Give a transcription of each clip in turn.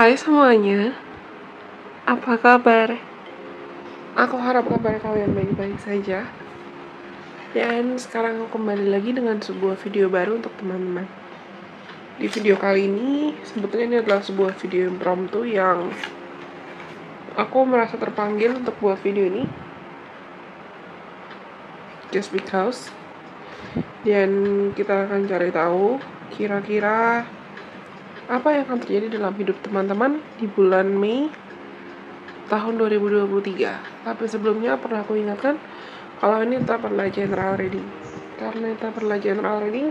Hai semuanya, apa kabar? Aku harap kabar kalian baik-baik saja. Dan sekarang aku kembali lagi dengan sebuah video baru untuk teman-teman. Di video kali ini, sebetulnya ini adalah sebuah video impromptu yang aku merasa terpanggil untuk buat video ini. Just because. Dan kita akan cari tahu kira-kira apa yang akan terjadi dalam hidup teman-teman di bulan Mei tahun 2023. Tapi sebelumnya pernah aku ingatkan kalau ini tetap adalah general reading. Karena tetap adalah general reading,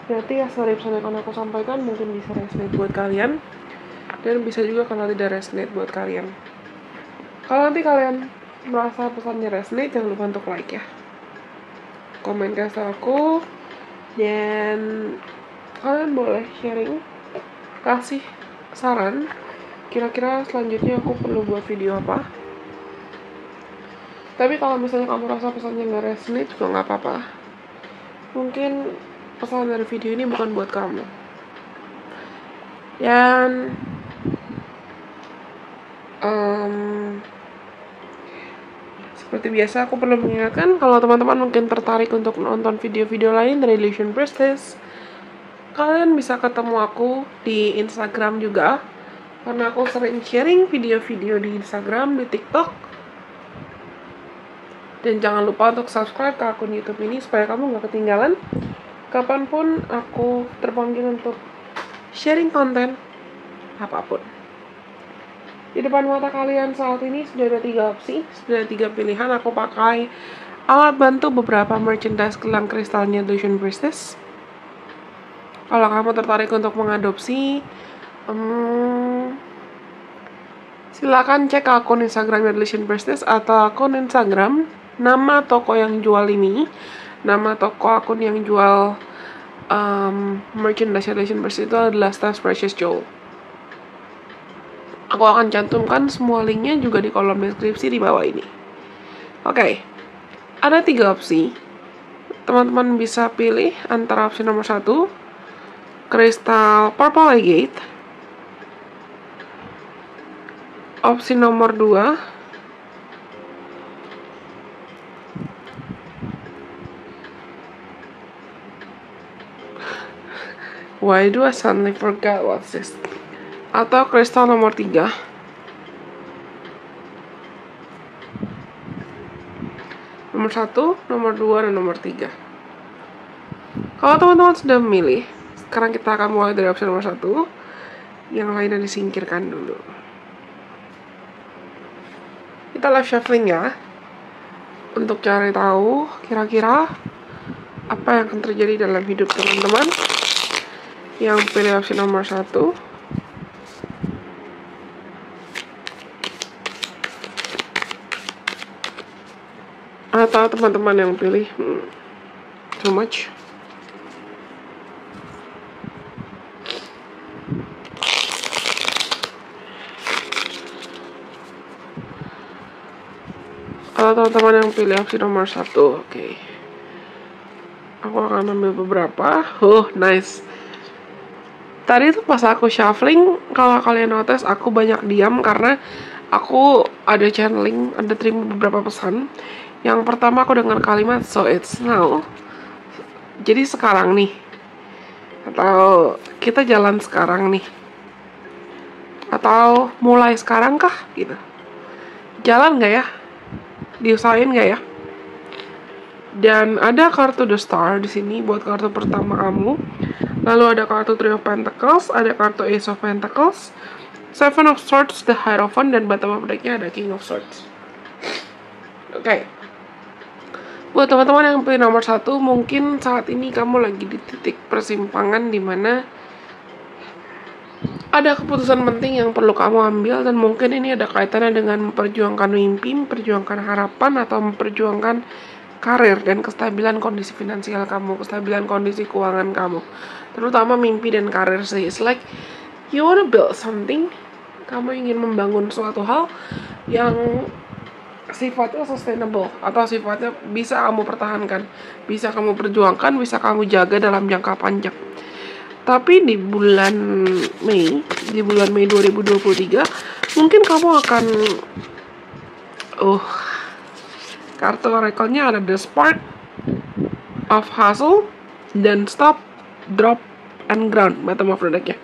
berarti asal pesan yang akan aku sampaikan mungkin bisa resonate buat kalian, dan bisa juga kalau tidak resonate buat kalian. Kalau nanti kalian merasa pesannya resonate, jangan lupa untuk like ya, komen kasih aku, dan kalian boleh sharing, kasih saran kira-kira selanjutnya aku perlu buat video apa. Tapi kalau misalnya kamu rasa pesannya nggak resonate juga nggak apa-apa. Mungkin pesan dari video ini bukan buat kamu. Dan seperti biasa aku perlu mengingatkan kalau teman-teman mungkin tertarik untuk nonton video-video lain dari Illusion Priestess, kalian bisa ketemu aku di Instagram juga, karena aku sering sharing video-video di Instagram, di TikTok. Dan jangan lupa untuk subscribe ke akun YouTube ini supaya kamu gak ketinggalan kapanpun aku terpanggil untuk sharing konten apapun. Di depan mata kalian saat ini sudah ada 3 opsi, sudah ada 3 pilihan. Aku pakai alat bantu beberapa merchandise gelang kristalnya Illusion Priestess. Kalau kamu tertarik untuk mengadopsi, silakan cek akun Instagram Illusion Priestess atau akun Instagram. Nama toko yang jual ini, nama toko akun yang jual merchandise Illusion Priestess itu adalah Stars Precious Jewel. Aku akan cantumkan semua linknya juga di kolom deskripsi di bawah ini. Oke, ada 3 opsi. Teman-teman bisa pilih antara opsi nomor 1, kristal Purple Agate. Opsi nomor 2, why do I suddenly forgot what's this? Atau kristal nomor 3. Nomor 1, nomor 2, dan nomor 3. Kalau teman-teman sudah memilih, sekarang kita akan mulai dari opsi nomor 1. Yang lainnya disingkirkan dulu. Kita live shuffling ya, untuk cari tahu kira-kira apa yang akan terjadi dalam hidup teman-teman yang pilih opsi nomor 1. Atau teman-teman yang pilih too much. Atau teman-teman yang pilih opsi nomor 1. Oke. Aku akan ambil beberapa. Nice. Tadi tuh pas aku shuffling, kalau kalian notice aku banyak diam karena aku ada channeling, ada terima beberapa pesan. Yang pertama aku dengar kalimat so it's now. Jadi sekarang nih. Atau kita jalan sekarang nih. Atau mulai sekarang kah gitu. Jalan gak ya? Diusahain gak ya? Dan ada kartu The Star di sini buat kartu pertama kamu. Lalu ada kartu Three of Pentacles, ada kartu Ace of Pentacles, Seven of Swords, The Hierophant, dan bottom of deck-nya ada King of Swords. Oke. Buat teman-teman yang pilih nomor 1, mungkin saat ini kamu lagi di titik persimpangan di mana ada keputusan penting yang perlu kamu ambil, dan mungkin ini ada kaitannya dengan memperjuangkan mimpi, memperjuangkan harapan, atau memperjuangkan karir dan kestabilan kondisi finansial kamu, kestabilan kondisi keuangan kamu. Terutama mimpi dan karir sih. It's like you wanna build something. Kamu ingin membangun suatu hal yang sifatnya sustainable atau sifatnya bisa kamu pertahankan, bisa kamu perjuangkan, bisa kamu jaga dalam jangka panjang. Tapi di bulan Mei 2023, mungkin kamu akan kartu oracle-nya ada The Spark of Hustle dan Stop, Drop, and Ground, bottom of the deck-nya.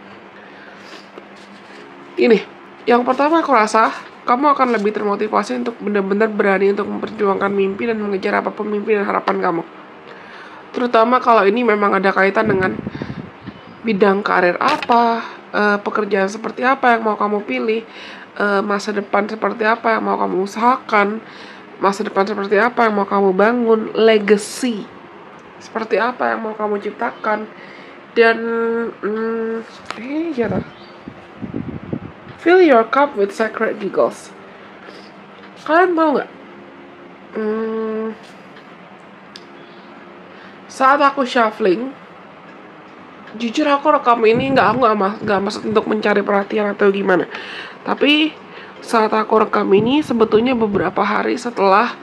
Ini, yang pertama aku rasa kamu akan lebih termotivasi untuk benar-benar berani untuk memperjuangkan mimpi dan mengejar apapun mimpi dan harapan kamu. Terutama kalau ini memang ada kaitan dengan bidang karir apa, pekerjaan seperti apa yang mau kamu pilih, masa depan seperti apa yang mau kamu usahakan, masa depan seperti apa yang mau kamu bangun, legacy seperti apa yang mau kamu ciptakan. Dan fill your cup with sacred giggles. Kalian tahu nggak? Saat aku shuffling, jujur aku rekam ini nggak maksud untuk mencari perhatian atau gimana. Tapi saat aku rekam ini sebetulnya beberapa hari setelah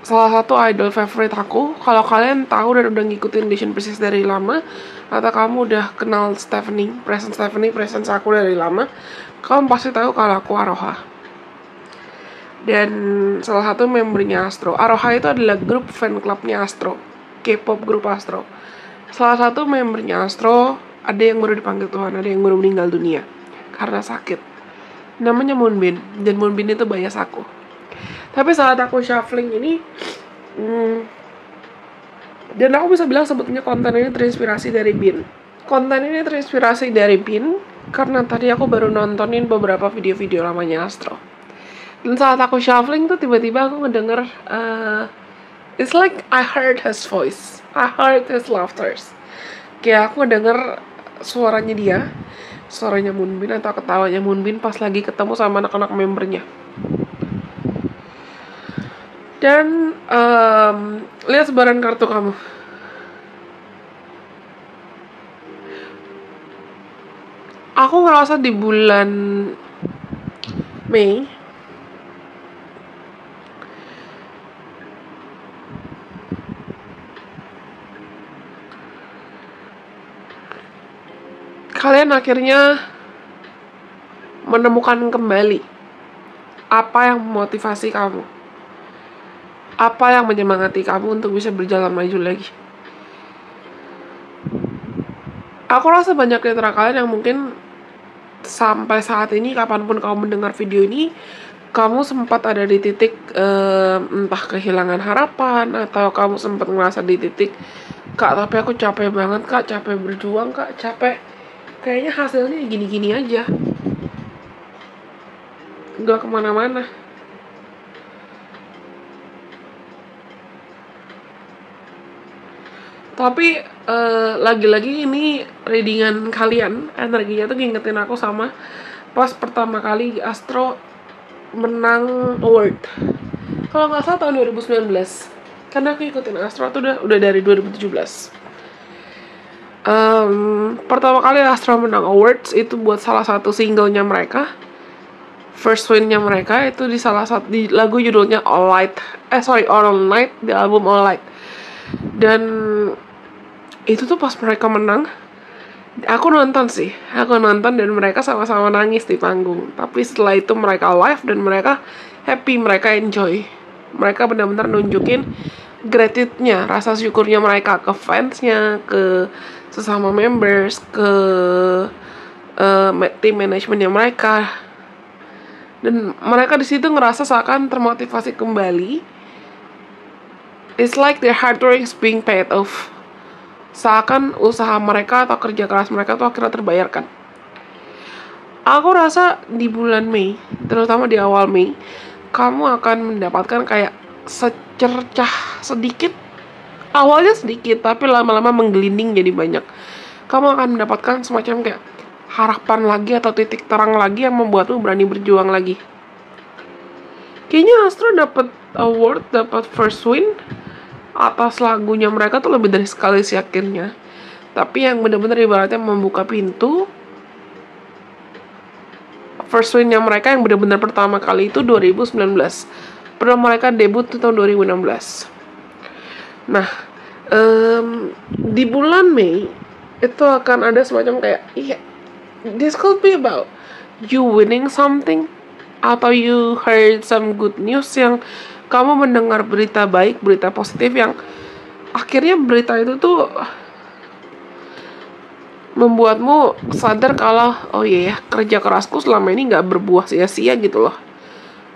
salah satu idol favorite aku. Kalau kalian tahu dan udah ngikutin Edition Pisces dari lama, atau kamu udah kenal presence aku dari lama, kamu pasti tahu kalau aku Aroha. Dan salah satu membernya Astro. Aroha itu adalah grup fan clubnya Astro, K-pop grup Astro. Salah satu membernya Astro, ada yang baru dipanggil Tuhan, ada yang baru meninggal dunia karena sakit. Namanya Moonbin, dan Moonbin itu bias aku. Tapi saat aku shuffling ini, dan aku bisa bilang sebetulnya konten ini terinspirasi dari Bin. Karena tadi aku baru nontonin beberapa video-video lamanya Astro. Dan saat aku shuffling tuh tiba-tiba aku ngedenger it's like I heard his voice, I heard his laughter. Kayak aku denger suaranya Moonbin atau ketawanya Moonbin pas lagi ketemu sama anak-anak membernya. Dan lihat sebaran kartu kamu. Aku ngerasa di bulan Mei kalian akhirnya menemukan kembali apa yang memotivasi kamu, apa yang menyemangati kamu untuk bisa berjalan maju lagi. Aku rasa banyak di antara kalian yang mungkin sampai saat ini, kapanpun kamu mendengar video ini, kamu sempat ada di titik entah kehilangan harapan, atau kamu sempat ngerasa di titik, Kak, tapi aku capek banget, Kak, capek berjuang, Kak, capek, kayaknya hasilnya gini-gini aja, gak kemana-mana. Tapi lagi-lagi ini readingan kalian, energinya tuh ngingetin aku sama pas pertama kali Astro menang award. Kalau nggak salah tahun 2019. Karena aku ikutin Astro tuh udah dari 2017. Pertama kali Astro menang awards itu buat salah satu singlenya mereka. First win-nya mereka itu di lagu judulnya All Night, di album All Night. Dan itu tuh pas mereka menang, aku nonton dan mereka sama-sama nangis di panggung. Tapi setelah itu mereka live dan mereka happy, mereka enjoy. Mereka benar-benar nunjukin gratitude-nya, rasa syukurnya mereka ke fansnya, ke sesama members, ke tim manajemennya mereka. Dan mereka di situ ngerasa seakan termotivasi kembali. It's like their hard work is being paid off. Seakan usaha mereka atau kerja keras mereka tuh akhirnya terbayarkan. Aku rasa di bulan Mei, terutama di awal Mei, kamu akan mendapatkan kayak secercah sedikit. Awalnya sedikit, tapi lama-lama menggelinding jadi banyak. Kamu akan mendapatkan semacam kayak harapan lagi atau titik terang lagi yang membuatmu berani berjuang lagi. Kayaknya Astro dapat award, dapat first win atas lagunya mereka tuh lebih dari sekali sih akhirnya. Tapi yang benar-benar ibaratnya membuka pintu, first win-nya mereka yang benar-benar pertama kali itu 2019. Pernah mereka debut tuh tahun 2016. Nah, di bulan Mei itu akan ada semacam kayak, iya, this could be about you winning something, atau you heard some good news, yang kamu mendengar berita baik, berita positif, yang akhirnya berita itu tuh membuatmu sadar kalau, oh iya ya, kerja kerasku selama ini nggak berbuah sia-sia gitu loh.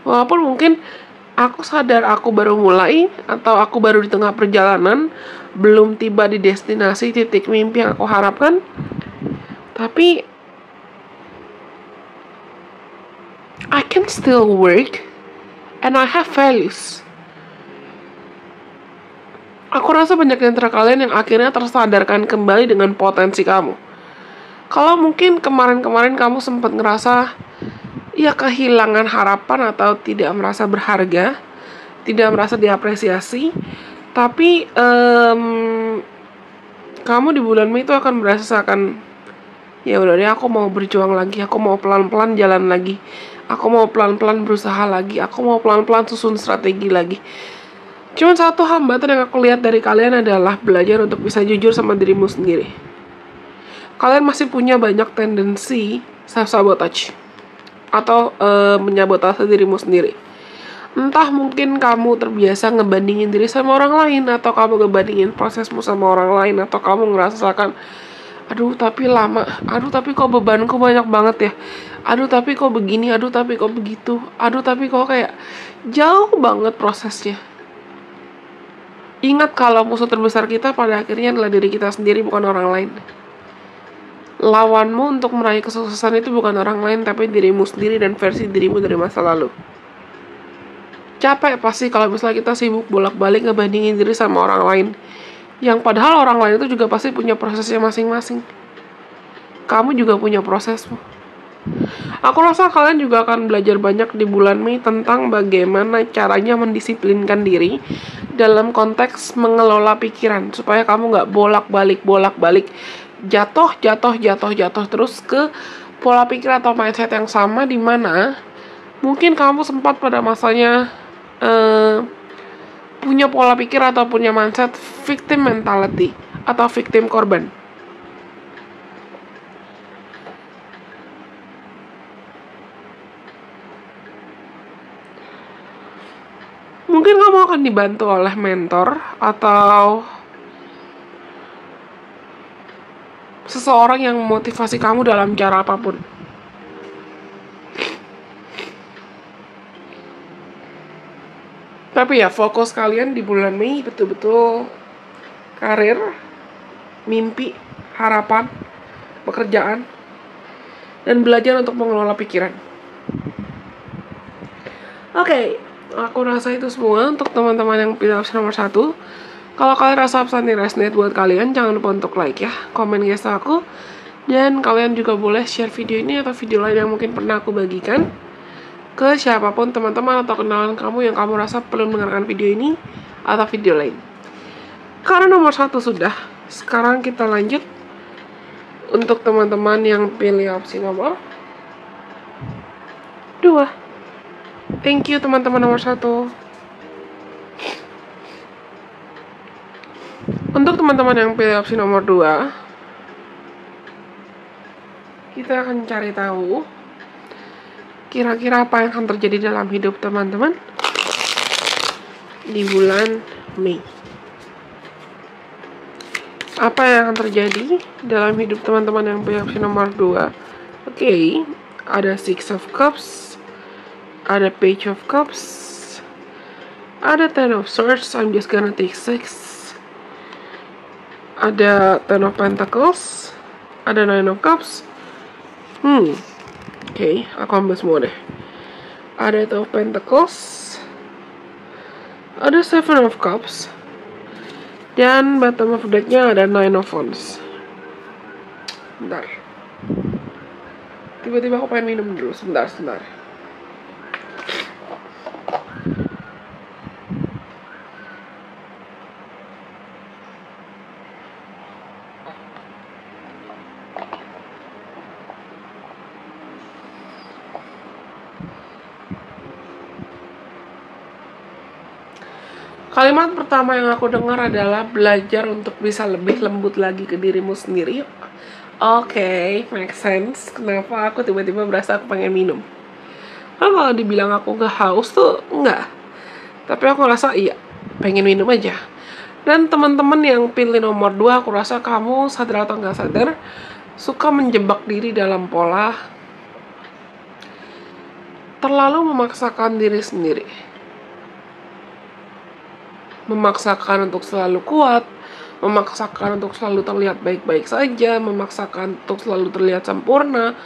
Walaupun mungkin aku sadar aku baru mulai, atau aku baru di tengah perjalanan, belum tiba di destinasi titik mimpi yang aku harapkan, tapi I can still work and I have values. Aku rasa banyak di antara kalian yang akhirnya tersadarkan kembali dengan potensi kamu. Kalau mungkin kemarin-kemarin kamu sempat ngerasa ya kehilangan harapan atau tidak merasa berharga, tidak merasa diapresiasi, tapi kamu di bulan Mei itu akan merasakan, ya udah deh, aku mau berjuang lagi, aku mau pelan-pelan jalan lagi, aku mau pelan-pelan berusaha lagi, aku mau pelan-pelan susun strategi lagi. Cuman satu hambatan yang aku lihat dari kalian adalah belajar untuk bisa jujur sama dirimu sendiri. Kalian masih punya banyak tendensi self-sabotage atau menyabotase dirimu sendiri. Entah mungkin kamu terbiasa ngebandingin diri sama orang lain, atau kamu ngebandingin prosesmu sama orang lain, atau kamu ngerasakan, aduh tapi lama, aduh tapi kok bebanku banyak banget ya, aduh tapi kok begini, aduh tapi kok begitu, aduh tapi kok kayak jauh banget prosesnya. Ingat kalau musuh terbesar kita pada akhirnya adalah diri kita sendiri, bukan orang lain. Lawanmu untuk meraih kesuksesan itu bukan orang lain, tapi dirimu sendiri dan versi dirimu dari masa lalu. Capek pasti kalau misalnya kita sibuk bolak-balik ngebandingin diri sama orang lain, yang padahal orang lain itu juga pasti punya prosesnya masing-masing. Kamu juga punya prosesmu. Aku rasa kalian juga akan belajar banyak di bulan Mei tentang bagaimana caranya mendisiplinkan diri dalam konteks mengelola pikiran, supaya kamu nggak bolak-balik jatuh terus ke pola pikir atau mindset yang sama, di mana mungkin kamu sempat pada masanya punya pola pikir atau punya mindset victim mentality atau victim korban. Mungkin kamu akan dibantu oleh mentor atau seseorang yang memotivasi kamu dalam cara apapun. Tapi ya, fokus kalian di bulan Mei betul-betul karir, mimpi, harapan, pekerjaan, dan belajar untuk mengelola pikiran. Oke, aku rasa itu semua untuk teman-teman yang pilih opsi nomor 1. Kalau kalian rasa pesan ini resonate buat kalian, jangan lupa untuk like ya, komen gesture aku, dan kalian juga boleh share video ini atau video lain yang mungkin pernah aku bagikan ke siapapun teman-teman atau kenalan kamu yang kamu rasa perlu mendengarkan video ini atau video lain. Karena nomor 1 sudah, sekarang kita lanjut untuk teman-teman yang pilih opsi nomor 2. Thank you teman-teman nomor 1. Untuk teman-teman yang pilih opsi nomor 2, kita akan cari tahu kira-kira apa yang akan terjadi dalam hidup teman-teman di bulan Mei. Apa yang akan terjadi dalam hidup teman-teman yang pilih opsi nomor 2? Oke, ada Six of Cups, ada Page of Cups, ada Ten of Swords. I'm just gonna take 6. Ada Ten of Pentacles, ada Nine of Cups. Oke, aku ambil semua deh. Ada Eight of Pentacles, ada Seven of Cups, dan bottom of decknya ada Nine of Wands. Bentar, tiba-tiba aku pengen minum dulu. Sebentar. Kalimat pertama yang aku dengar adalah belajar untuk bisa lebih lembut lagi ke dirimu sendiri. Oke, make sense. Kenapa aku tiba-tiba berasa aku pengen minum? Kan kalau dibilang aku gak haus tuh enggak. Tapi aku rasa iya, pengen minum aja. Dan teman-teman yang pilih nomor 2, aku rasa kamu sadar atau nggak sadar suka menjebak diri dalam pola terlalu memaksakan diri sendiri. Memaksakan untuk selalu kuat, memaksakan untuk selalu terlihat baik-baik saja, memaksakan untuk selalu terlihat sempurna,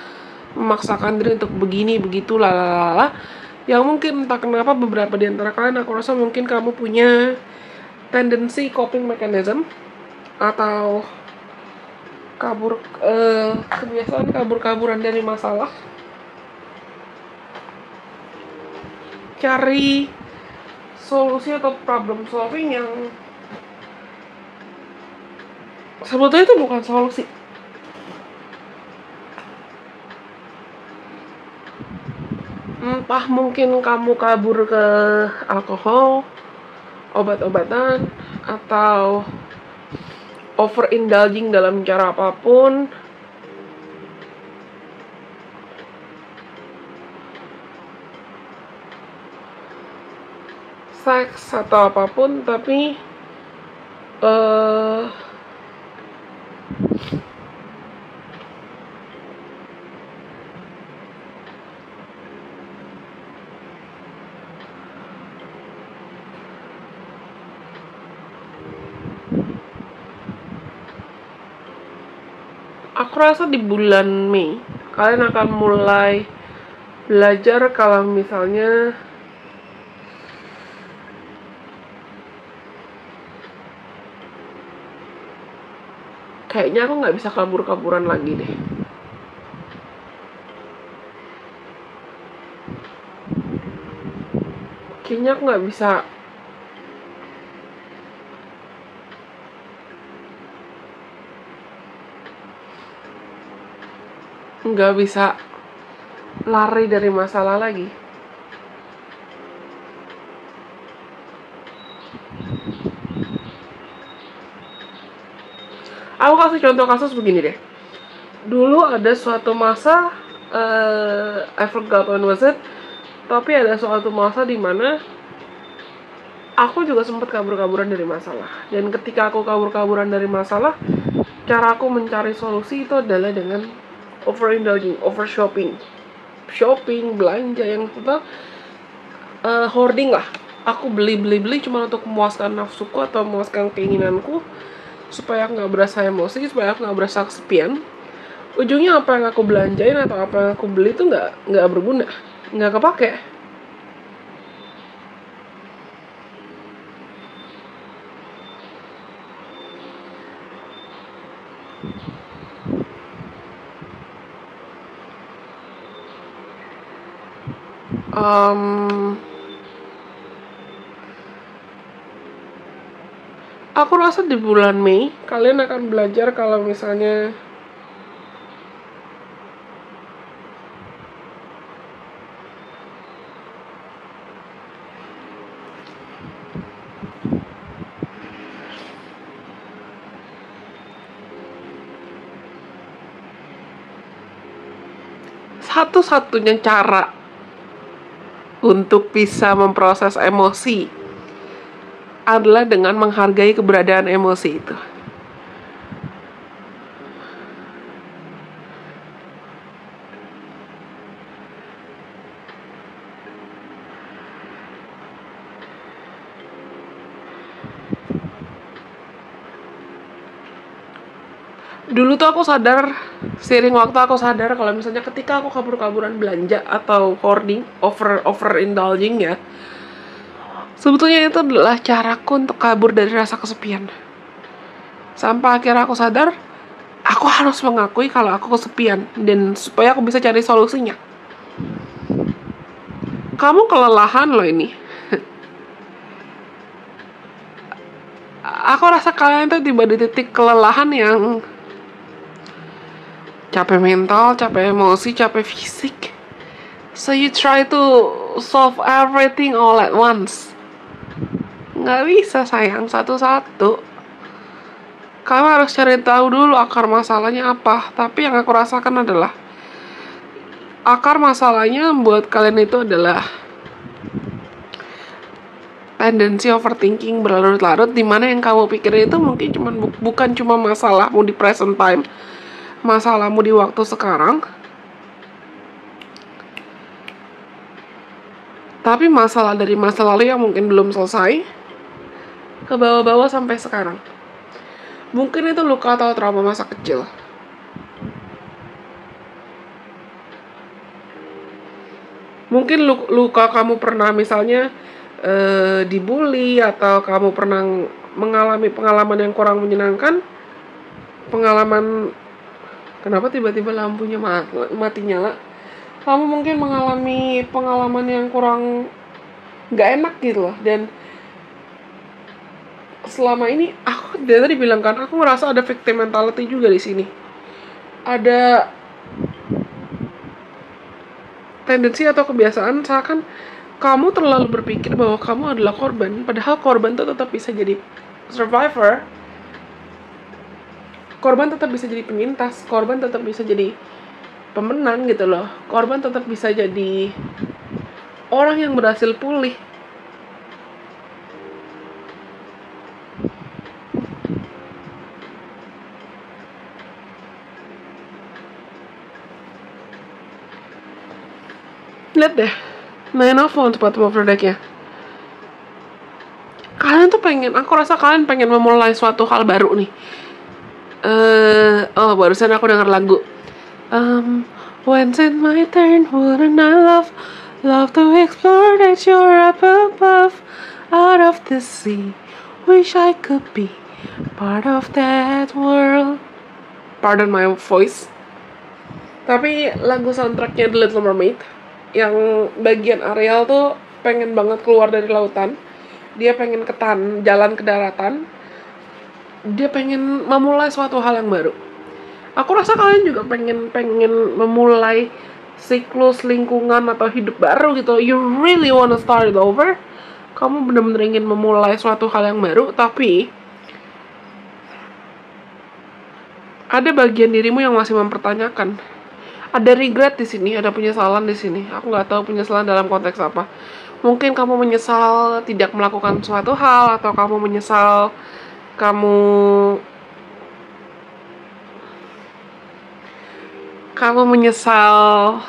memaksakan diri untuk begini, begitu, lalala. Yang mungkin entah kenapa beberapa di antara kalian, aku rasa mungkin kamu punya tendensi coping mechanism atau kebiasaan kabur-kaburan dari masalah, cari solusi atau problem solving yang sebetulnya itu bukan solusi. Entah mungkin kamu kabur ke alkohol, obat-obatan, atau overindulging dalam cara apapun. Seks atau apapun, tapi aku rasa di bulan Mei kalian akan mulai belajar kalau misalnya kayaknya aku nggak bisa kabur-kaburan lagi deh. Kayaknya aku nggak bisa lari dari masalah lagi. Aku kasih contoh kasus begini deh. Dulu ada suatu masa, I forgot when was it, tapi ada suatu masa di mana aku juga sempat kabur-kaburan dari masalah. Dan ketika aku kabur-kaburan dari masalah, cara aku mencari solusi itu adalah dengan overindulging, overshopping, belanja yang total, hoarding lah. Aku beli cuma untuk memuaskan nafsuku atau memuaskan keinginanku, supaya aku nggak berasa emosi, supaya aku nggak berasa kesepian. Ujungnya apa yang aku belanjain atau apa yang aku beli itu nggak berguna, nggak kepake. Aku rasa di bulan Mei kalian akan belajar kalau misalnya satu-satunya cara untuk bisa memproses emosi adalah dengan menghargai keberadaan emosi itu. Dulu tuh aku sadar, seiring waktu aku sadar kalau misalnya ketika aku kabur-kaburan belanja atau hoarding, overindulging ya, sebetulnya itu adalah caraku untuk kabur dari rasa kesepian. Sampai akhirnya aku sadar, aku harus mengakui kalau aku kesepian, dan supaya aku bisa cari solusinya. Kamu kelelahan loh ini. Aku rasa kalian tuh tiba di titik kelelahan yang capek mental, capek emosi, capek fisik. So you try to solve everything all at once. Nggak bisa sayang, satu-satu. Kamu harus cari tahu dulu akar masalahnya apa. Tapi yang aku rasakan adalah akar masalahnya buat kalian itu adalah tendensi overthinking berlarut-larut, dimana yang kamu pikirin itu mungkin bukan cuma masalahmu di present time, masalahmu di waktu sekarang, tapi masalah dari masa lalu yang mungkin belum selesai ke bawah-bawah sampai sekarang. Mungkin itu luka atau trauma masa kecil. Mungkin luka kamu pernah misalnya dibully, atau kamu pernah mengalami pengalaman yang kurang menyenangkan. Pengalaman, kenapa tiba-tiba lampunya mati nyala? Kamu mungkin mengalami pengalaman yang kurang gak enak gitu loh. Dan selama ini aku dari tadi bilang kan, aku ngerasa ada victim mentality juga di sini. Ada tendensi atau kebiasaan seakan kamu terlalu berpikir bahwa kamu adalah korban, padahal korban itu tetap bisa jadi survivor. Korban tetap bisa jadi penyintas, korban tetap bisa jadi pemenang gitu loh. Korban tetap bisa jadi orang yang berhasil pulih. Lihat deh, Nine of Wands bottom of the deck-nya. Kalian tuh pengen, aku rasa kalian pengen memulai suatu hal baru nih. Barusan aku denger lagu. When's it my turn? Wouldn't I love to explore that you're up above, out of the sea. Wish I could be part of that world. Pardon my voice. Tapi lagu soundtracknya The Little Mermaid, yang bagian Ariel tuh pengen banget keluar dari lautan. Dia pengen jalan ke daratan. Dia pengen memulai suatu hal yang baru. Aku rasa kalian juga pengen memulai siklus lingkungan atau hidup baru gitu. You really wanna start it over. Kamu bener-bener ingin memulai suatu hal yang baru, tapi ada bagian dirimu yang masih mempertanyakan. Ada regret di sini, ada penyesalan di sini. Aku nggak tahu penyesalan dalam konteks apa. Mungkin kamu menyesal tidak melakukan suatu hal, atau kamu menyesal kamu menyesal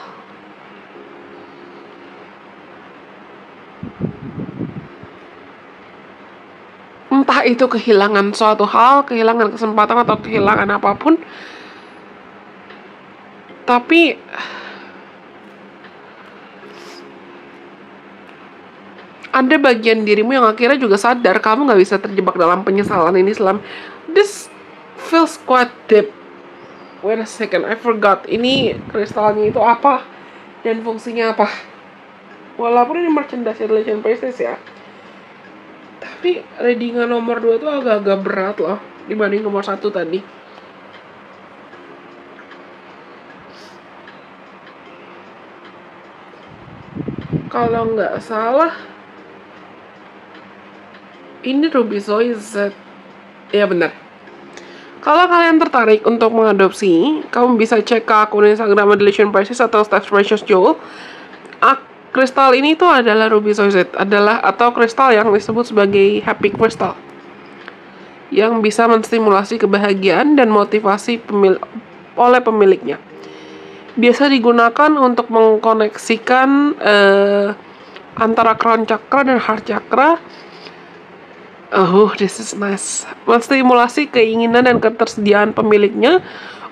entah itu kehilangan suatu hal, kehilangan kesempatan, atau kehilangan apapun. Tapi ada bagian dirimu yang akhirnya juga sadar kamu gak bisa terjebak dalam penyesalan ini this feels quite deep. Wait a second, I forgot. Ini kristalnya itu apa dan fungsinya apa. Walaupun ini merchandise Relation Princess ya, tapi readingan nomor 2 tuh agak-agak berat loh dibanding nomor 1 tadi. Kalau nggak salah, ini Ruby Zoyzet. Ya benar. Kalau kalian tertarik untuk mengadopsi, kamu bisa cek ke akun Instagram Relation Princess atau Stacks Precious Jewel. Kristal ini tuh adalah Ruby Zoyzet, atau kristal yang disebut sebagai Happy Crystal, yang bisa menstimulasi kebahagiaan dan motivasi oleh pemiliknya. Biasa digunakan untuk mengkoneksikan antara crown chakra dan heart chakra. This is nice. Menstimulasi keinginan dan ketersediaan pemiliknya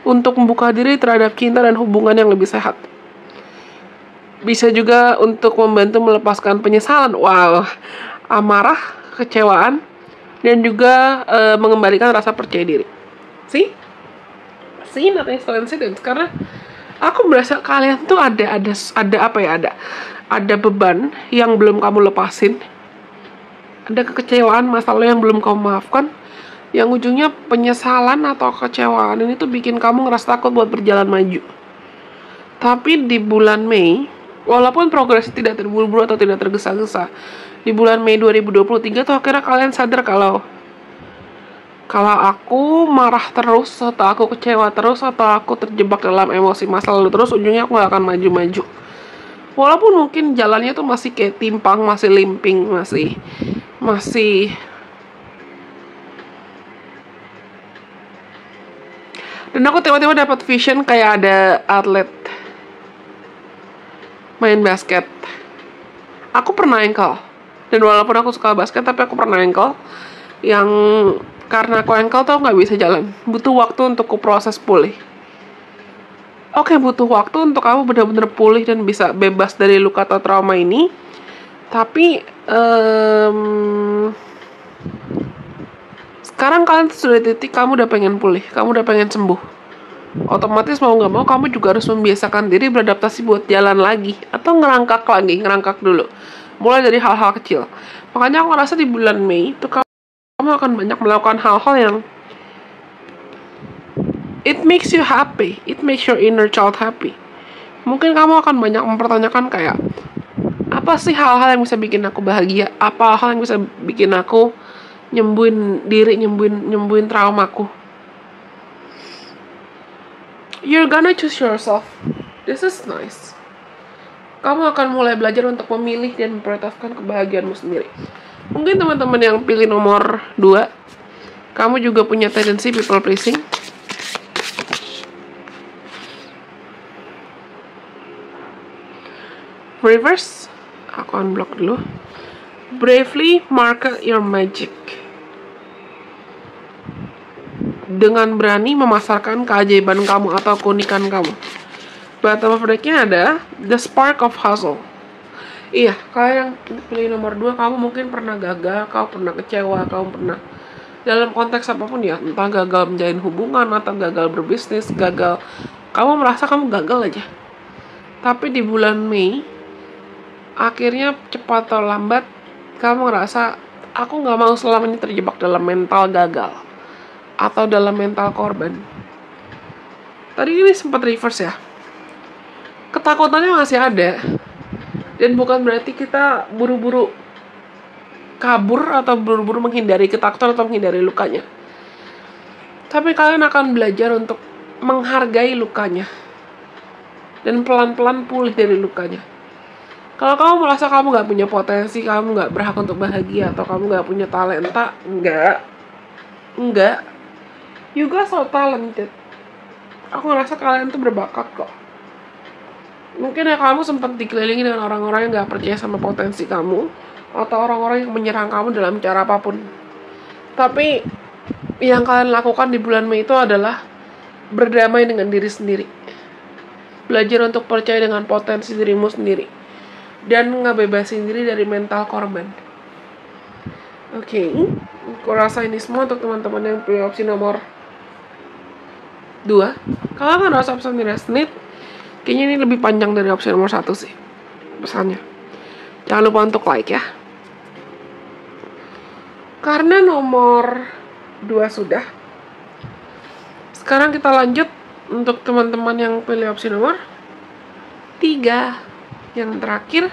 untuk membuka diri terhadap cinta dan hubungan yang lebih sehat. Bisa juga untuk membantu melepaskan penyesalan, amarah, kecewaan, dan juga mengembalikan rasa percaya diri. See, nothing coincidence, karena aku merasa kalian tuh ada beban yang belum kamu lepasin. Ada kekecewaan, masalah yang belum kamu maafkan, yang ujungnya penyesalan atau kekecewaan ini tuh bikin kamu ngerasa takut buat berjalan maju. Tapi di bulan Mei, walaupun progres tidak terburu-buru atau tidak tergesa-gesa, di bulan Mei 2023 tuh akhirnya kalian sadar kalau aku marah terus, atau aku kecewa terus, atau aku terjebak dalam emosi masa lalu terus, ujungnya aku gak akan maju-maju. Walaupun mungkin jalannya tuh masih kayak timpang, masih limping, masih dan aku tiba-tiba dapat vision kayak ada atlet main basket. Aku pernah ankle. Dan walaupun aku suka basket, tapi aku pernah ankle. Yang karena aku ankle tuh gak bisa jalan. Butuh waktu untuk ku proses pulih. Oke, butuh waktu untuk kamu benar-benar pulih dan bisa bebas dari luka atau trauma ini. Tapi sekarang kalian sudah di titik kamu udah pengen pulih, kamu udah pengen sembuh. Otomatis mau gak mau kamu juga harus membiasakan diri beradaptasi buat jalan lagi. Atau ngerangkak dulu. Mulai dari hal-hal kecil. Makanya aku ngerasa di bulan Mei itu kamu akan banyak melakukan hal-hal yang it makes you happy, it makes your inner child happy. Mungkin kamu akan banyak mempertanyakan kayak, apa sih hal-hal yang bisa bikin aku bahagia? Apa hal yang bisa bikin aku nyembuhin diri, nyembuhin traumaku? You're gonna choose yourself. This is nice. Kamu akan mulai belajar untuk memilih dan memprioritaskan kebahagiaanmu sendiri. Mungkin teman-teman yang pilih nomor 2, kamu juga punya tendensi people pleasing. Reverse, aku unblock dulu. Bravely market your magic. Dengan berani memasarkan keajaiban kamu atau keunikan kamu. Bottom of deck-nya ada the spark of hustle. Iya, kalian yang pilih nomor 2, kamu mungkin pernah gagal, kamu pernah kecewa, kamu pernah dalam konteks apapun ya, entah gagal menjalin hubungan atau gagal berbisnis, kamu merasa kamu gagal aja. Tapi di bulan Mei, akhirnya cepat atau lambat kamu ngerasa aku gak mau selama ini terjebak dalam mental gagal atau dalam mental korban. Tadi ini sempat reverse ya. Ketakutannya masih ada. Dan bukan berarti kita buru-buru kabur atau buru-buru menghindari ketakutan atau menghindari lukanya. Tapi kalian akan belajar untuk menghargai lukanya. Dan pelan-pelan pulih dari lukanya. Kalau kamu merasa kamu gak punya potensi, kamu gak berhak untuk bahagia, atau kamu gak punya talenta, enggak. You guys so talented. Aku ngerasa kalian tuh berbakat kok. Mungkin ya kamu sempat dikelilingi dengan orang-orang yang gak percaya sama potensi kamu, atau orang-orang yang menyerang kamu dalam cara apapun. Tapi yang kalian lakukan di bulan Mei itu adalah berdamai dengan diri sendiri. Belajar untuk percaya dengan potensi dirimu sendiri. Dan ngebebasin diri dari mental korban. Oke, aku rasa ini semua untuk teman-teman yang pilih opsi nomor 2. Kalau kan rasa opsi resonate, kayaknya ini lebih panjang dari opsi nomor 1 sih pesannya. Jangan lupa untuk like ya. Karena nomor 2 sudah, sekarang kita lanjut untuk teman-teman yang pilih opsi nomor 3. Yang terakhir,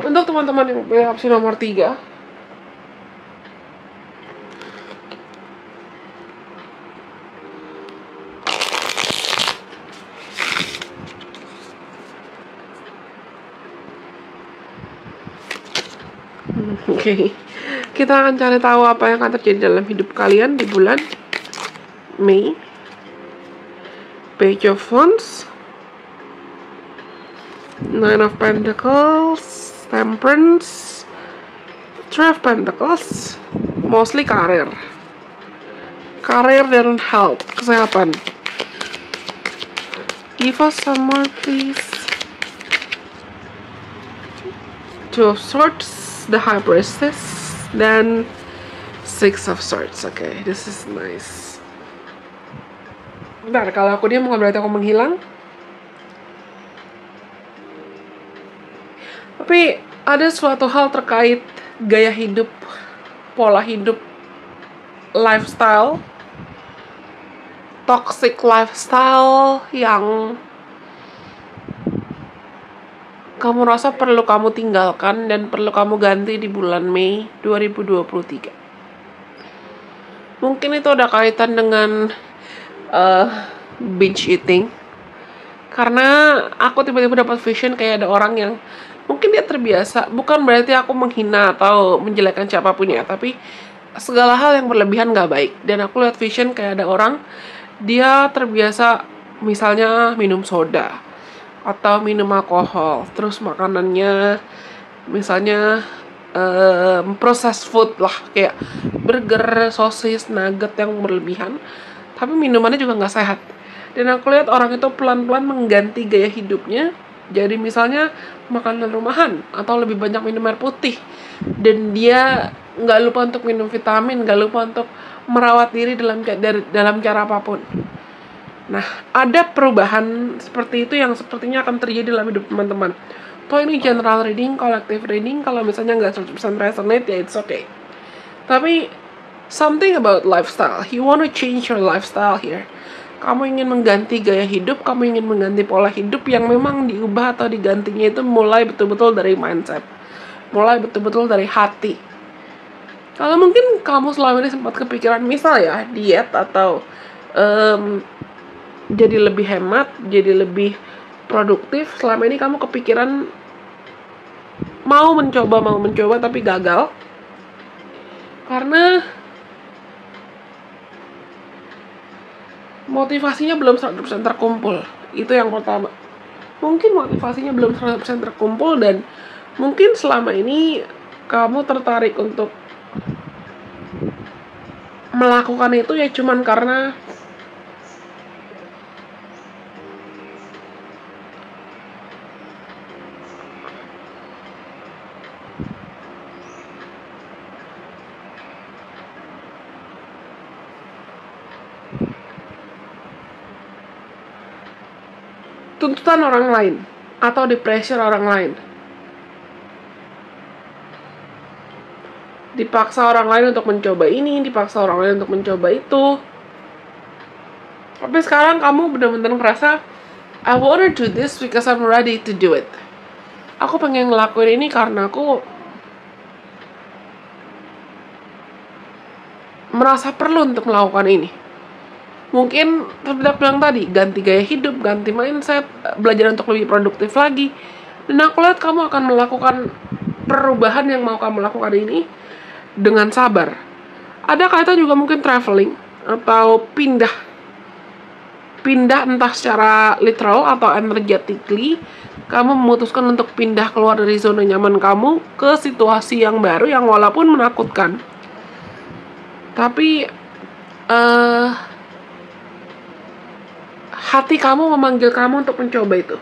untuk teman-teman yang pilih opsi nomor 3, Oke, kita akan cari tahu apa yang akan terjadi dalam hidup kalian di bulan Mei. Page of Wands, Nine of Pentacles, Temperance, Three of Pentacles, mostly karir dan health, kesehatan. Give us some more please. Two of Swords, the High Priestess, dan Six of Swords. Okay, this is nice. Bentar, kalau aku diam bukan berarti aku menghilang. Tapi ada suatu hal terkait gaya hidup, pola hidup, lifestyle, toxic lifestyle yang kamu rasa perlu kamu tinggalkan dan perlu kamu ganti di bulan Mei 2023? Mungkin itu ada kaitan dengan binge eating. Karena aku tiba-tiba dapat vision kayak ada orang yang mungkin dia terbiasa, bukan berarti aku menghina atau menjelekkan siapapun ya, tapi segala hal yang berlebihan gak baik. Dan aku lihat vision kayak ada orang, dia terbiasa misalnya minum soda atau minum alkohol, terus makanannya misalnya processed food lah, kayak burger, sosis, nugget yang berlebihan, tapi minumannya juga gak sehat. Dan aku lihat orang itu pelan-pelan mengganti gaya hidupnya, jadi misalnya makanan rumahan atau lebih banyak minum air putih, dan dia nggak lupa untuk minum vitamin, nggak lupa untuk merawat diri dalam cara apapun. Nah, ada perubahan seperti itu yang sepertinya akan terjadi dalam hidup teman-teman. Toh ini general reading, collective reading, kalau misalnya nggak 100% resonate ya it's okay. Tapi something about lifestyle, you want to change your lifestyle here. Kamu ingin mengganti gaya hidup, kamu ingin mengganti pola hidup yang memang diubah atau digantinya itu mulai betul-betul dari mindset, mulai betul-betul dari hati. Kalau mungkin kamu selama ini sempat kepikiran misal ya diet atau jadi lebih hemat, jadi lebih produktif, selama ini kamu kepikiran mau mencoba tapi gagal karena motivasinya belum 100% terkumpul. Itu yang pertama. Mungkin motivasinya belum 100% terkumpul, dan mungkin selama ini kamu tertarik untuk melakukan itu ya cuman karena tuntutan orang lain atau di pressure orang lain. Dipaksa orang lain untuk mencoba ini, dipaksa orang lain untuk mencoba itu. Tapi sekarang kamu benar-benar ngerasa I wanna do this because I'm ready to do it. Aku pengen ngelakuin ini karena aku merasa perlu untuk melakukan ini. Mungkin tidak bilang tadi, ganti gaya hidup, ganti mindset, belajar untuk lebih produktif lagi. Dan aku lihat kamu akan melakukan perubahan yang mau kamu lakukan ini dengan sabar. Ada kaitan juga mungkin traveling atau pindah entah secara literal atau energetically. Kamu memutuskan untuk pindah keluar dari zona nyaman kamu ke situasi yang baru yang walaupun menakutkan, tapi hati kamu memanggil kamu untuk mencoba itu.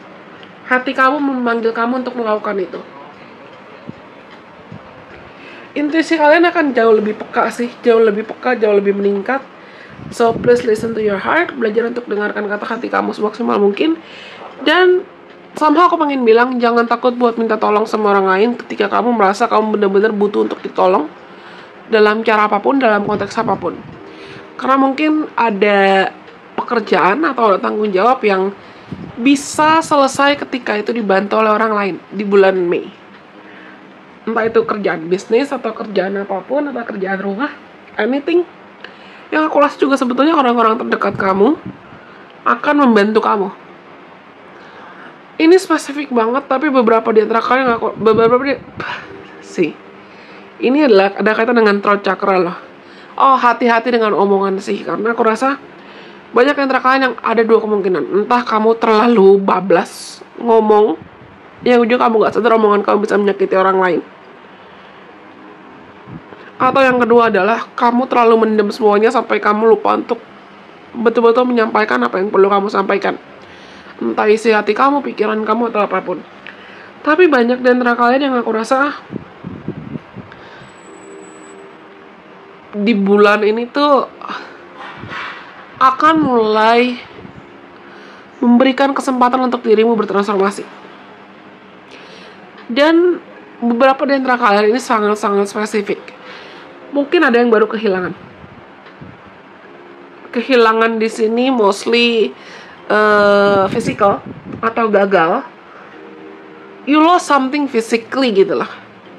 Hati kamu memanggil kamu untuk melakukan itu. Intuisi kalian akan jauh lebih peka sih, jauh lebih meningkat. So please listen to your heart, belajar untuk dengarkan kata hati kamu semaksimal mungkin. Dan somehow aku pengen bilang, jangan takut buat minta tolong sama orang lain ketika kamu merasa kamu benar-benar butuh untuk ditolong dalam cara apapun, dalam konteks apapun. Karena mungkin ada pekerjaan atau ada tanggung jawab yang bisa selesai ketika itu dibantu oleh orang lain di bulan Mei. Entah itu kerjaan bisnis atau kerjaan apapun atau kerjaan rumah, anything. Yang aku rasa juga sebetulnya orang-orang terdekat kamu akan membantu kamu. Ini spesifik banget, tapi beberapa di antara kalian ini adalah ada kaitan dengan throat chakra loh. Oh, hati-hati dengan omongan sih, karena aku rasa banyak antara kalian yang ada dua kemungkinan. Entah kamu terlalu bablas ngomong, yang ujung kamu gak sadar omongan kamu bisa menyakiti orang lain. Atau yang kedua adalah kamu terlalu mendem semuanya sampai kamu lupa untuk betul-betul menyampaikan apa yang perlu kamu sampaikan. Entah isi hati kamu, pikiran kamu, atau apapun. Tapi banyak di antara kalian yang aku rasa di bulan ini tuh akan mulai memberikan kesempatan untuk dirimu bertransformasi. Dan beberapa di antara kalian ini sangat-sangat spesifik. Mungkin ada yang baru kehilangan. Kehilangan di sini mostly physical atau gagal. you lost something physically gitu lah.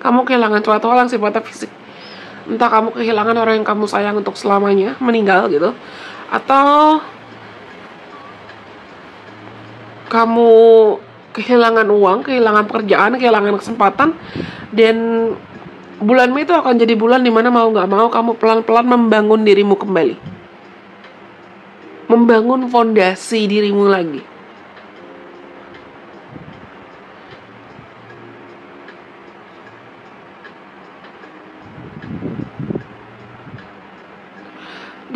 Kamu kehilangan suatu hal yang sifatnya fisik. Entah kamu kehilangan orang yang kamu sayang untuk selamanya, meninggal gitu, atau kamu kehilangan uang, kehilangan pekerjaan, kehilangan kesempatan. Dan bulan Mei itu akan jadi bulan dimana mau gak mau kamu pelan-pelan membangun dirimu kembali, membangun fondasi dirimu lagi.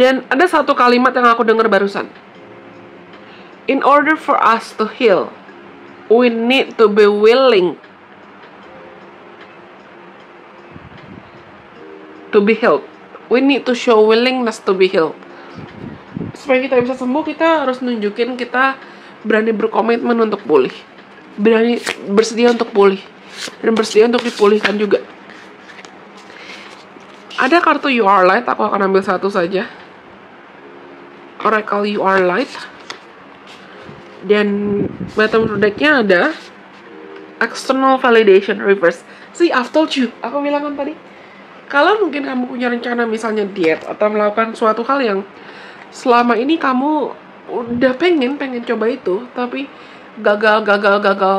Dan ada satu kalimat yang aku dengar barusan. In order for us to heal, we need to be willing to be healed. We need to show willingness to be healed. Supaya kita bisa sembuh, kita harus nunjukin kita berani berkomitmen untuk pulih, berani bersedia untuk pulih, dan bersedia untuk dipulihkan juga. Ada kartu You Are Light, aku akan ambil satu saja. Oracle You Are Light. Dan bottom decknya ada External Validation Reverse. See, I've told you, aku bilang kan tadi, kalau mungkin kamu punya rencana misalnya diet atau melakukan suatu hal yang selama ini kamu udah pengen coba itu, tapi gagal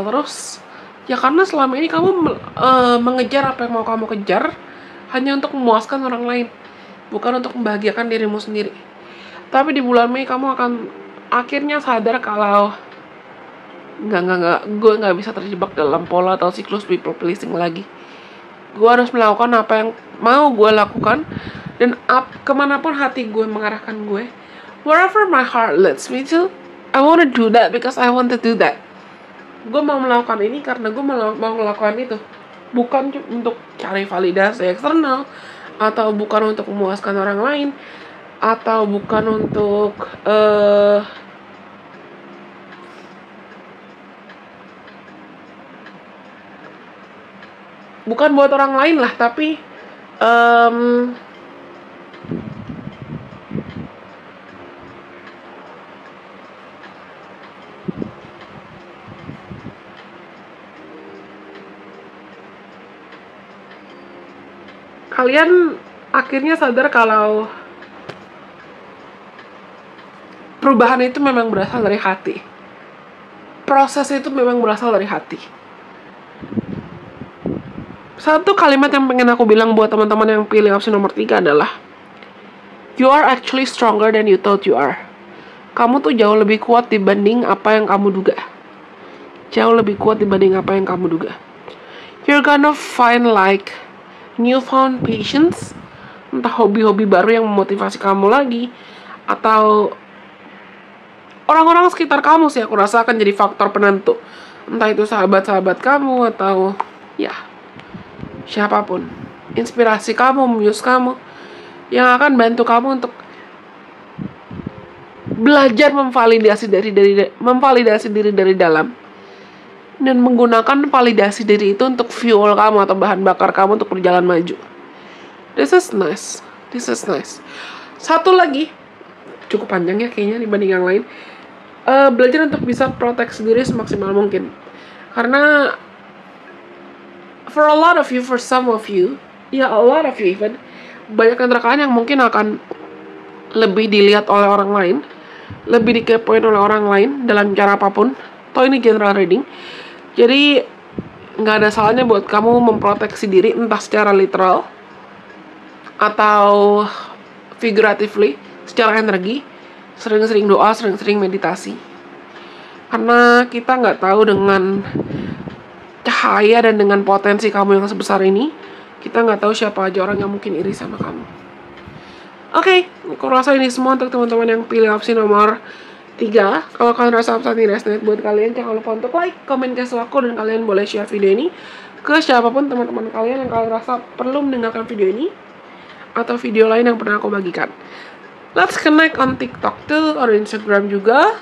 terus, ya karena selama ini kamu mengejar apa yang mau kamu kejar hanya untuk memuaskan orang lain, bukan untuk membahagiakan dirimu sendiri. Tapi di bulan Mei kamu akan akhirnya sadar kalau gue nggak bisa terjebak dalam pola atau siklus people pleasing lagi. Gue harus melakukan apa yang mau gue lakukan, dan kemanapun hati gue mengarahkan gue, wherever my heart leads me to, I want to do that because I want to do that. Gue mau melakukan ini karena gue mau melakukan itu, bukan untuk cari validasi eksternal, atau bukan untuk memuaskan orang lain, atau bukan untuk bukan buat orang lain lah, tapi kalian akhirnya sadar kalau perubahan itu memang berasal dari hati. Proses itu memang berasal dari hati. Satu kalimat yang pengen aku bilang buat teman-teman yang pilih opsi nomor 3 adalah, you are actually stronger than you thought you are. Kamu tuh jauh lebih kuat dibanding apa yang kamu duga. Jauh lebih kuat dibanding apa yang kamu duga. You're gonna find like newfound patience, entah hobi-hobi baru yang memotivasi kamu lagi, atau orang-orang sekitar kamu sih aku rasa akan jadi faktor penentu. Entah itu sahabat-sahabat kamu atau ya siapapun. Inspirasi kamu, muse kamu, yang akan bantu kamu untuk belajar memvalidasi diri dari dalam, dan menggunakan validasi diri itu untuk fuel kamu atau bahan bakar kamu untuk berjalan maju. This is nice. Satu lagi, cukup panjang ya kayaknya dibanding yang lain. Belajar untuk bisa proteksi diri semaksimal mungkin. Karena for a lot of you, for some of you, ya a lot of you even, banyak rekan yang mungkin akan lebih dilihat oleh orang lain, lebih dikepoin oleh orang lain dalam cara apapun. Toh ini general reading. Jadi nggak ada salahnya buat kamu memproteksi diri, entah secara literal atau figuratively, secara energi. Sering-sering doa, sering-sering meditasi. Karena kita nggak tahu dengan cahaya dan dengan potensi kamu yang sebesar ini, kita nggak tahu siapa aja orang yang mungkin iri sama kamu. Oke, aku rasa ini semua untuk teman-teman yang pilih opsi nomor 3. Kalau kalian rasa opsi ini resonate buat kalian, jangan lupa untuk like, komen, kasih aku, dan kalian boleh share video ini ke siapapun teman-teman kalian yang kalian rasa perlu mendengarkan video ini atau video lain yang pernah aku bagikan. Let's connect on TikTok tuh, atau Instagram juga.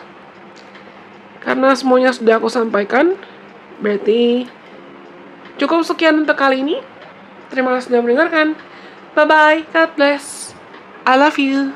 Karena semuanya sudah aku sampaikan, berarti cukup sekian untuk kali ini. Terima kasih sudah mendengarkan. Bye-bye. God bless. I love you.